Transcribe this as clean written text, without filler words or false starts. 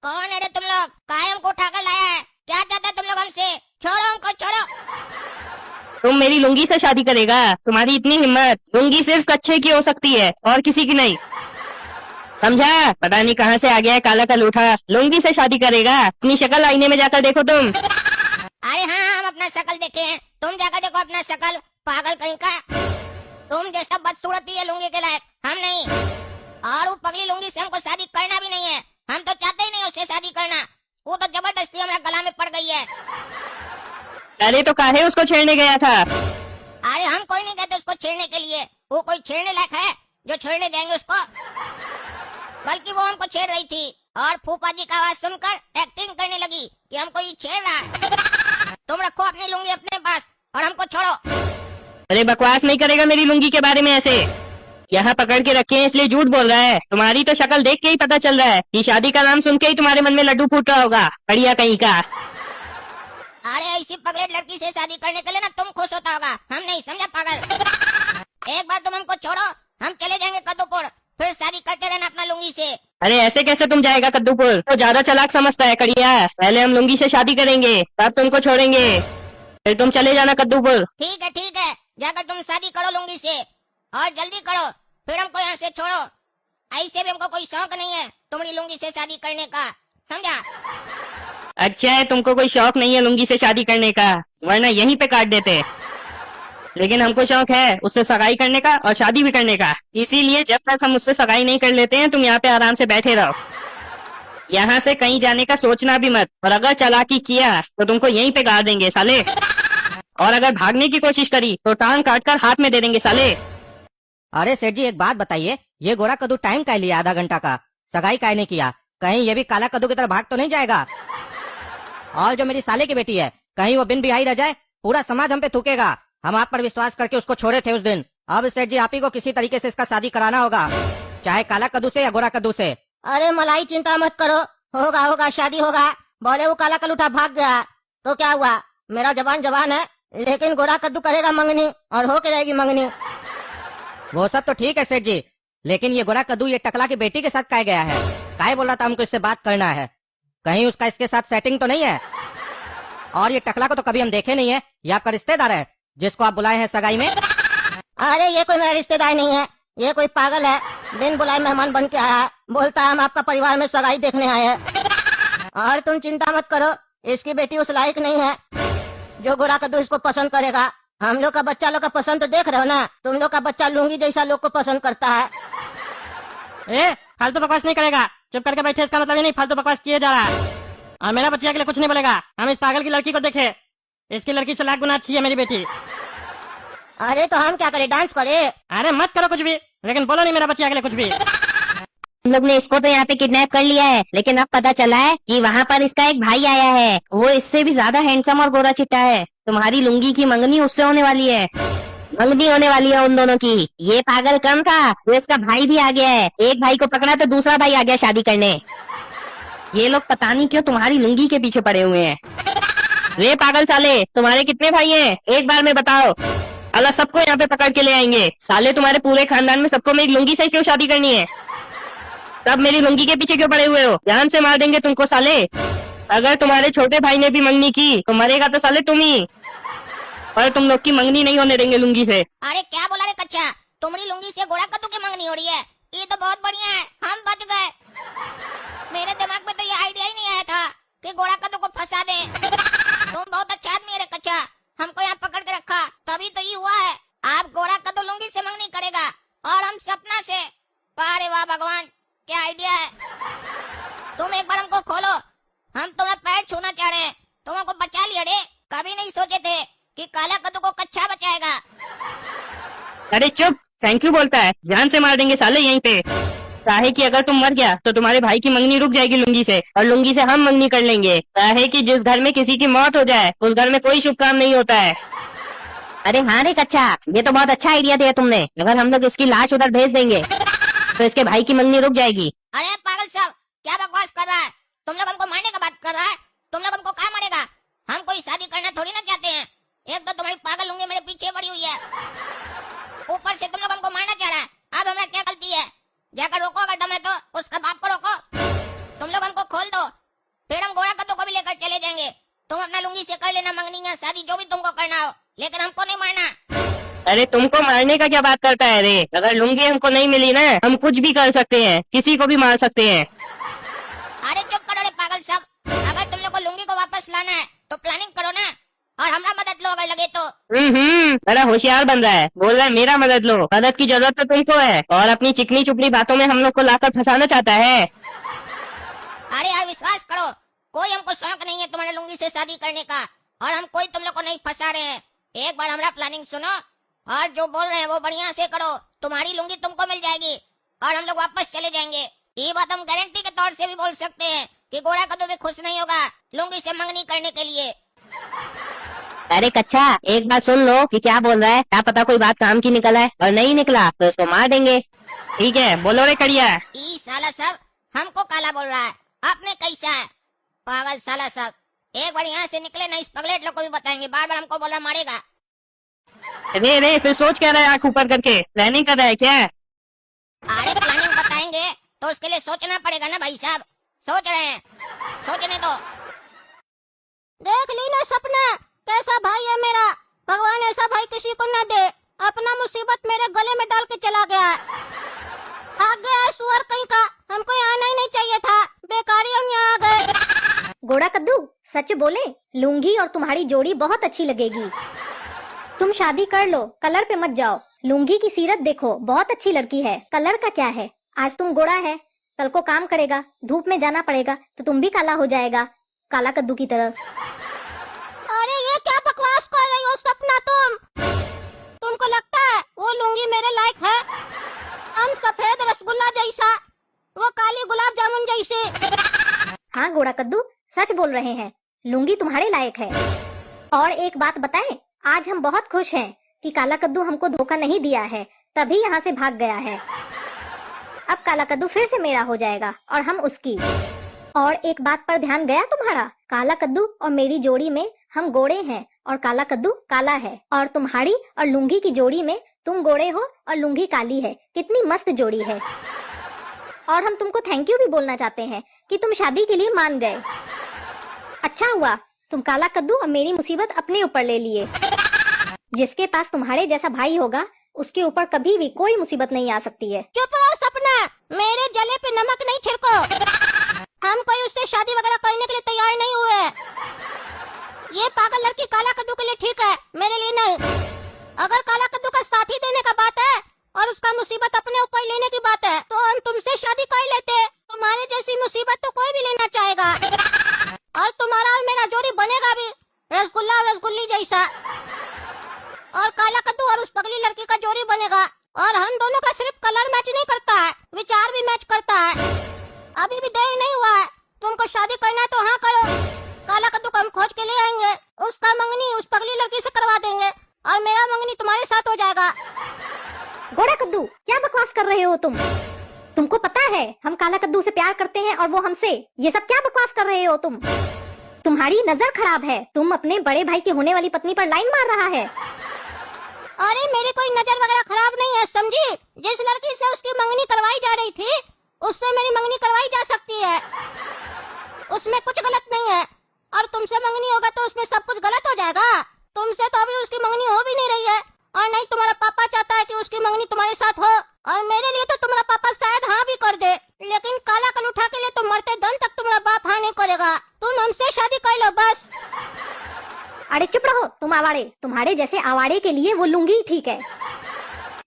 कौन है रे तुम लोग? काहे हमको उठाकर लाया है? क्या चाहते तुम लोग हमसे? छोड़ो हमको, छोड़ो। तुम मेरी लुंगी से शादी करेगा? तुम्हारी इतनी हिम्मत? लुंगी सिर्फ कच्छे की हो सकती है और किसी की नहीं, समझा? पता नहीं कहाँ से आ गया है काला कलूठा, लुंगी से शादी करेगा? अपनी शक्ल आईने में जाकर देखो तुम। अरे हाँ, हम अपना शकल देखे हैं, तुम जाकर देखो अपना शकल, पागल कहीं का। तुम जैसा बदसूरत ही है लुंगी के लायक, हम नहीं। और वो पगली लुंगी से हमको शादी करना भी नहीं है, हम तो चाहते ही नहीं उससे शादी करना। वो तो जबरदस्ती हमारे गला में पड़ गई है। अरे तो काहे उसको छेड़ने गया था? अरे हम कोई नहीं कहते उसको छेड़ने के लिए, वो कोई छेड़ने लायक है जो छेड़ने जाएंगे उसको? बल्कि वो हमको छेड़ रही थी और फूफा जी का आवाज सुनकर एक्टिंग करने लगी कि हमको ये छेड़ रहा है। तुम रखो अपनी लुंगी अपने पास और हमको छोड़ो। अरे बकवास नहीं करेगा मेरी लुंगी के बारे में ऐसे। यहाँ पकड़ के रखे हैं इसलिए झूठ बोल रहा है। तुम्हारी तो शक्ल देख के ही पता चल रहा है कि शादी का नाम सुन के ही तुम्हारे मन में लड्डू फूट रहा होगा, बढ़िया कहीं का। अरे ऐसी पगलेट लड़की से शादी करने के लिए ना तुम खुश होता होगा, हम नहीं, समझा पागल। एक बार तुम हमको छोड़ो, हम चले जाएंगे कद्दूपुर, फिर शादी करते रहना अपना लुंगी से। अरे ऐसे कैसे तुम जाएगा कद्दूपुर? तो ज्यादा चालाक समझता है कड़िया। पहले हम लुंगी से शादी करेंगे तब तुमको छोड़ेंगे, फिर तुम चले जाना कद्दूपुर। ठीक है, जाकर तुम शादी करो लुंगी से और जल्दी करो, फिर हमको यहाँ से छोड़ो। ऐसे भी हमको कोई शौक नहीं है तुम्हारी लुंगी से शादी करने का, समझा? अच्छा है तुमको कोई शौक नहीं है लुंगी से शादी करने का, वरना यहीं पे काट देते। लेकिन हमको शौक है उससे सगाई करने का और शादी भी करने का, इसीलिए जब तक हम उससे सगाई नहीं कर लेते हैं तुम यहाँ पे आराम से बैठे रहो। यहाँ से कहीं जाने का सोचना भी मत, और अगर चालाकी किया तो तुमको यहीं पे गाड़ देंगे साले, और अगर भागने की कोशिश करी तो टांग काट कर हाथ में दे देंगे साले। अरे सेठ जी एक बात बताइए, ये गोरा कद्दू टाइम का लिया आधा घंटा का, सगाई काहे नहीं किया? कहीं ये भी काला कद्दू की तरह भाग तो नहीं जाएगा? और जो मेरी साले की बेटी है, कहीं वो बिन बिहाई रह जाए, पूरा समाज हम पे थूकेगा। हम आप पर विश्वास करके उसको छोड़े थे उस दिन। अब सेठ जी आप ही को किसी तरीके से इसका शादी कराना होगा, चाहे काला कद्दू से या गोरा कद्दू से। अरे मलाई चिंता मत करो, होगा शादी होगा। बोले वो काला कलूठा भाग गया तो क्या हुआ, मेरा जवान है, लेकिन गोरा कद्दू करेगा मंगनी और होके रहेगी मंगनी। वो सब तो ठीक है सेठ जी, लेकिन ये गोरा कद्दू ये टकला की बेटी के साथ काहे गया है? काहे बोल रहा था हमको इससे बात करना है? कहीं उसका इसके साथ सेटिंग तो नहीं है? और ये टकला को तो कभी हम देखे नहीं है, ये आपका रिश्तेदार है जिसको आप बुलाए हैं सगाई में? अरे ये कोई मेरा रिश्तेदार नहीं है, ये कोई पागल है, बिन बुलाए मेहमान बन के आया है, बोलता है हम आपका परिवार में सगाई देखने आए हैं। और तुम चिंता मत करो, इसकी बेटी उस लायक नहीं है जो गोरा कद्दू इसको पसंद करेगा। हम लोग का बच्चा लोग का पसंद तो देख रहे हो ना, तुम लोग का बच्चा लुंगी जैसा लोग को पसंद करता है। फालतू बकवास नहीं करेगा, चुप करके बैठे, इसका मतलब ये नहीं फालतू बकवास किए जा रहा है। और मेरा बच्चिया के लिए कुछ नहीं बोलेगा। हम इस पागल की लड़की को देखे, इसकी लड़की से लाख गुना अच्छी है मेरी बेटी। अरे तो हम क्या करें, डांस करें? अरे मत करो कुछ भी, लेकिन बोलो नहीं मेरा बच्चिया के लिए कुछ भी। हम लोग ने इसको तो यहाँ पे किडनैप कर लिया है, लेकिन अब पता चला है कि वहाँ पर इसका एक भाई आया है, वो इससे भी ज्यादा हैंडसम और गोरा चिट्टा है। तुम्हारी लुंगी की मंगनी उससे होने वाली है, मंगनी होने वाली है उन दोनों की। ये पागल कम था, तो इसका भाई भी आ गया है। एक भाई को पकड़ा तो दूसरा भाई आ गया शादी करने। ये लोग पता नहीं क्यों तुम्हारी लुंगी के पीछे पड़े हुए हैं। रे पागल साले, तुम्हारे कितने भाई हैं? एक बार में बताओ, अल्लाह सबको यहाँ पे पकड़ के ले आएंगे। साले तुम्हारे पूरे खानदान में सबको मेरी लुंगी से क्यों शादी करनी है? तब मेरी लुंगी के पीछे क्यों पड़े हुए हो? जान से मार देंगे तुमको साले। अगर तुम्हारे छोटे भाई ने भी मंगनी की तो मरेगा तो साले तुम ही, और तुम लोग की मंगनी नहीं होने देंगे लुंगी से। अरे क्या बोला रे कच्चा, तुम्हारी लुंगी से गोरा कद्दू की मंगनी हो रही है? ये तो बहुत बढ़िया है, हम बच गए। मेरे दिमाग में तो ये आइडिया ही नहीं आया था कि गोरा कद्दू को फंसा दे। तुम बहुत अच्छा आदमी है रे कच्चा, हमको यहाँ पकड़ के रखा तभी तो ये हुआ है। आप गोरा कद्दू लुंगी से मंगनी करेगा और हम सपना से। अरे वाह भगवान, क्या आइडिया है। तुम एक बार हमको खोलो, हम तुम्हारा पैर छूना चाह रहे हैं। तुम हमको बचा लिया रे, कभी नहीं सोचे थे कि काला कद्दू को कच्चा बचाएगा। अरे चुप, थैंक यू बोलता है, जान से मार देंगे साले यहीं पे। काहे कि अगर तुम मर गया तो तुम्हारे भाई की मंगनी रुक जाएगी लुंगी से, और लुंगी से हम मंगनी कर लेंगे। काहे कि जिस घर में किसी की मौत हो जाए उस घर में कोई शुभ काम नहीं होता है। अरे हाँ रे कच्चा, ये तो बहुत अच्छा आइडिया दिया तुमने। अगर हम लोग इसकी लाश उधर भेज देंगे तो इसके भाई की मंगनी रुक जाएगी। अरे पागल साहब, क्या बकवास कर रहा है? तुम लोग हमको मारने का बात कर रहा है? तुम लोग हमको कहाँ मारेगा? हम कोई शादी करना थोड़ी ना चाहते हैं। एक तो तुम्हारी पागल लुंगी मेरे पीछे पड़ी हुई है, ऊपर से तुम लोग हमको मारना चाह रहा है। अब हमारा क्या गलती है? जाकर रोको, अगर दम है तो उसका बाप को रोको। तुम लोग हमको खोल दो, से कर लेना मंगनी या शादी, जो भी तुमको करना हो, लेकिन हमको नहीं मारना। अरे तुमको मारने का क्या बात करता है रे? अगर लुंगी हमको नहीं मिली ना, हम कुछ भी कर सकते हैं, किसी को भी मार सकते हैं। अरे चुप करो रे पागल सब। अगर तुम लोग को लुंगी को वापस लाना है तो प्लानिंग करो ना, और हमरा मदद लो अगर लगे तो। बड़ा होशियार बन रहा है, बोल रहा है मेरा मदद लो। मदद की जरूरत तो तुमको है, और अपनी चिकनी चुपड़ी बातों में हम लोग को लाकर फंसाना चाहता है। अरे यार विश्वास करो, कोई हमको शौक नहीं है तुम्हारे लुंगी से शादी करने का, और हम कोई तुम लोग को नहीं फंसा रहे हैं। एक बार हमारा प्लानिंग सुनो, और जो बोल रहे हैं वो बढ़िया से करो। तुम्हारी लुंगी तुमको मिल जाएगी और हम लोग वापस चले जाएंगे। ये बात हम गारंटी के तौर से भी बोल सकते हैं कि गोरा कद्दू भी खुश नहीं होगा लुंगी से मंगनी करने के लिए। अरे कच्चा, एक बात सुन लो कि क्या बोल रहा है। क्या पता कोई बात काम की निकला है, और नहीं निकला तो इसको मार देंगे। ठीक है, बोलो रे कड़िया। ई साला सब हमको काला बोल रहा है, आपने कैसा है पागल साला सब। एक बार यहाँ से निकले ना, इस पगलेट लोग को भी बताएंगे, बार बार हमको बोला मारेगा। रे रे फिर सोच क्या रहा है आँख ऊपर करके? प्लानिंग कर रहा है क्या? अरे प्लानिंग बताएंगे तो उसके लिए सोचना पड़ेगा ना भाई साहब। सोच रहे हैं, सोचने दो। देख ली ना सपना, कैसा भाई है मेरा। भगवान ऐसा भाई किसी को ना दे। अपना मुसीबत मेरे गले में डाल के चला गया है। भाग गया है सुअर कहीं का, हमको यहाँ आना ही नहीं चाहिए था, बेकारी हम यहाँ आ गए। गोरा कद्दू, सच बोले, लुंगी और तुम्हारी जोड़ी बहुत अच्छी लगेगी। तुम शादी कर लो, कलर पे मत जाओ। लुंगी की सीरत देखो, बहुत अच्छी लड़की है, कलर का क्या है। आज तुम गोरा है, कल को काम करेगा, धूप में जाना पड़ेगा तो तुम भी काला हो जाएगा, काला कद्दू की तरह। अरे ये क्या बकवास कर रही हो सपना तुमको लगता है वो लुंगी मेरे लायक है? हम सफेद रसगुल्ला जैसा, वो काली गुलाब जामुन जैसे। हाँ गोरा कद्दू, सच बोल रहे हैं, लुंगी तुम्हारे लायक है। और एक बात बताएं, आज हम बहुत खुश हैं कि काला कद्दू हमको धोखा नहीं दिया है, तभी यहाँ से भाग गया है। अब काला कद्दू फिर से मेरा हो जाएगा और हम उसकी। और एक बात पर ध्यान गया तुम्हारा, काला कद्दू और मेरी जोड़ी में हम गोरे हैं और काला कद्दू काला है, और तुम्हारी और लुंगी की जोड़ी में तुम गोरे हो और लुंगी काली है। कितनी मस्त जोड़ी है। और हम तुमको थैंक यू भी बोलना चाहते हैं कि तुम शादी के लिए मान गए। अच्छा हुआ तुम काला कद्दू और मेरी मुसीबत अपने ऊपर ले लिए। जिसके पास तुम्हारे जैसा भाई होगा उसके ऊपर कभी भी कोई मुसीबत नहीं आ सकती है। चुप रहो सपना, मेरे जले पे नमक नहीं छिड़को। हम कोई उससे शादी वगैरह करने के लिए तैयार नहीं हुए। ये पागल लड़की काला कद्दू के लिए ठीक है, मेरे लिए नहीं। अगर काला कद्दू का साथी देने का बात है और उसका मुसीबत अपने ऊपर लेने की बात है तो हम तुमसे शादी कर लेते। तुम्हारे जैसी मुसीबत तो कोई भी लेना चाहेगा, और तुम्हारा और मेरा जोड़ी बनेगा भी रसगुल्ला और रसगुल्ली जैसा। और काला कद्दू और उस पगली लड़की का जोड़ी बनेगा, और हम दोनों का सिर्फ कलर मैच नहीं करता है, विचार भी मैच करता है। अभी भी देर नहीं हुआ है, तुमको शादी करना है तो हाँ करो। काला कद्दू को हम खोज के ले आएंगे, उसका मंगनी उस पगली लड़की से करवा देंगे, और मेरा मंगनी तुम्हारे साथ हो जाएगा। गोरा कद्दू, क्या बकवास कर रहे हो तुम? तुमको पता है हम काला कद्दू से प्यार करते हैं और वो हमसे। ये सब क्या बकवास कर रहे हो तुम? तुम्हारी नजर खराब है, तुम अपने बड़े भाई की होने वाली पत्नी पर लाइन मार रहा है। अरे मेरी कोई नजर वगैरह खराब नहीं है, समझी। जिस लड़की से उसकी मंगनी करवाई जा रही थी उससे मेरी मंगनी करवाई जा सकती है, उसमें कुछ गलत नहीं है। और तुमसे मंगनी होगा तो उसमें सब कुछ गलत हो जाएगा। तुमसे तो अभी उसकी मंगनी हो भी नहीं रही है, और नहीं तुम्हारा पापा चाहता है कि उसकी मंगनी तुम्हारे साथ हो। और मेरे लिए तो तुम्हारा पापा शायद हाँ भी कर दे, लेकिन काला कलूठा के लिए तो मरते दम तक तुम्हारा बाप हाँ नहीं करेगा। तुम हमसे शादी कर लो बस। अरे चुप रहो तुम आवारे, तुम्हारे जैसे आवारे के लिए वो लुंगी ठीक है।